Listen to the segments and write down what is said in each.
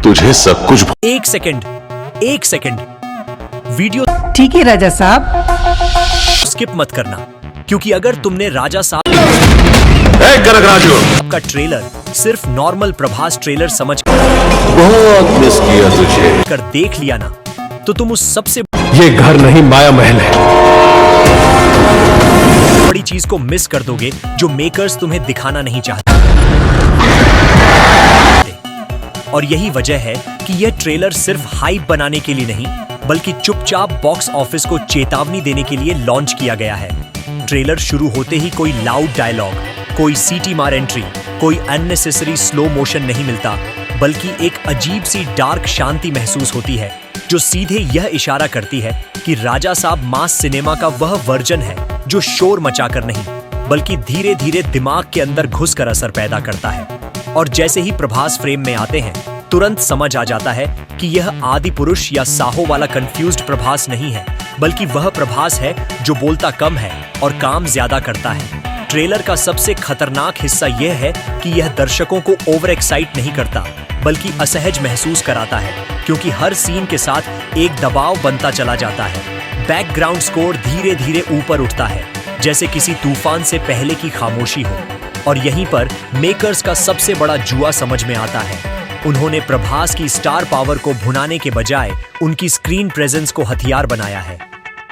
तुझे सब कुछ एक सेकंड वीडियो ठीक है राजा साहब, स्किप मत करना, क्योंकि अगर तुमने राजा साहब राजू का ट्रेलर सिर्फ नॉर्मल प्रभास ट्रेलर समझ बहुत मिस किया तुझे। कर देख लिया ना, तो तुम उस सबसे ये घर नहीं माया महल है। बड़ी चीज को मिस कर दोगे जो मेकर्स तुम्हें दिखाना नहीं चाहते। और यही वजह है कि यह ट्रेलर सिर्फ हाइप बनाने के लिए नहीं, बल्कि चुपचाप बॉक्स ऑफिस को चेतावनी देने के लिए लॉन्च किया गया है। ट्रेलर शुरू होते ही कोई लाउड डायलॉग, कोई सीटी मार एंट्री, कोई अननेसेसरी स्लो मोशन नहीं मिलता, बल्कि एक अजीब सी डार्क शांति महसूस होती है जो सीधे यह इशारा करती है कि राजा साहब मास सिनेमा का वह वर्जन है जो शोर मचाकर नहीं, बल्कि धीरे धीरे दिमाग के अंदर घुसकर असर पैदा करता है। और जैसे ही प्रभास फ्रेम में आते हैं, तुरंत समझ आ जाता है कि यह आदि पुरुष या साहो वाला कंफ्यूज्ड प्रभास नहीं है, बल्कि वह प्रभास है जो बोलता कम है और काम ज्यादा करता है। ट्रेलर का सबसे खतरनाक हिस्सा यह है कि यह दर्शकों को ओवर एक्साइट नहीं करता, बल्कि असहज महसूस कराता है, क्योंकि हर सीन के साथ एक दबाव बनता चला जाता है। बैकग्राउंड स्कोर धीरे धीरे ऊपर उठता है, जैसे किसी तूफान से पहले की खामोशी हो। और यहीं पर मेकर्स का सबसे बड़ा जुआ समझ में आता है। उन्होंने प्रभास की स्टार पावर को भुनाने के बजाय उनकी स्क्रीन प्रेजेंस को हथियार बनाया है।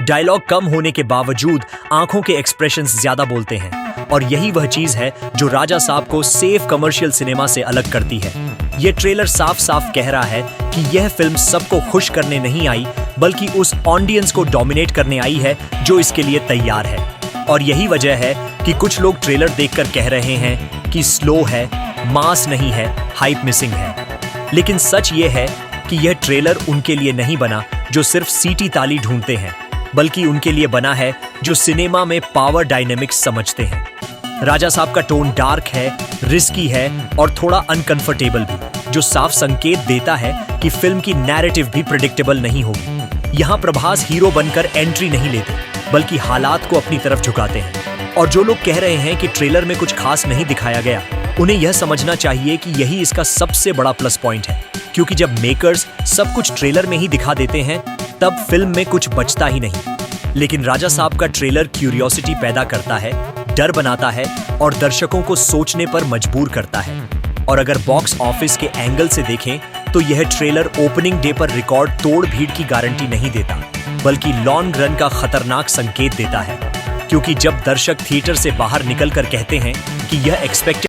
डायलॉग कम होने के बावजूद आंखों के एक्सप्रेशंस ज्यादा बोलते हैं, और यही वह चीज है जो राजा साहब को सेफ कमर्शियल सिनेमा से अलग करती है। यह ट्रेलर साफ साफ कह रहा है कि यह फिल्म सबको खुश करने नहीं आई, बल्कि उस ऑडियंस को डोमिनेट करने आई है जो इसके लिए तैयार है। और यही वजह है कि कुछ लोग ट्रेलर देखकर कह रहे हैं कि स्लो है, मास नहीं है, हाइप मिसिंग है। लेकिन सच ये है कि यह ट्रेलर उनके लिए नहीं बना जो सिर्फ सीटी ताली ढूंढते हैं, बल्कि उनके लिए बना है जो सिनेमा में पावर डायनेमिक्स समझते हैं। राजा साहब का टोन डार्क है, रिस्की है और थोड़ा अनकंफर्टेबल भी, जो साफ संकेत देता है कि फिल्म की नैरेटिव भी प्रेडिक्टेबल नहीं होगी। यहाँ प्रभास हीरो बनकर एंट्री नहीं लेते, बल्कि हालात को अपनी तरफ झुकाते हैं। और जो लोग कह रहे हैं कि ट्रेलर में कुछ खास नहीं दिखाया गया, उन्हें यह समझना चाहिए कि यही इसका सबसे बड़ा प्लस पॉइंट है, क्योंकि जब मेकर्स सब कुछ ट्रेलर में ही दिखा देते हैं, तब फिल्म में कुछ बचता ही नहीं। लेकिन राजा साहब का ट्रेलर क्यूरियोसिटी पैदा करता है, डर बनाता है और दर्शकों को सोचने पर मजबूर करता है। और अगर बॉक्स ऑफिस के एंगल से देखें, तो यह ट्रेलर ओपनिंग डे पर रिकॉर्ड तोड़ भीड़ की गारंटी नहीं देता, बल्कि लॉन्ग रन का खतरनाक संकेत देता है। क्योंकि जब दर्शक थिएटर से बाहर निकलकर कहते हैं कि यह एक्सपेक्टेड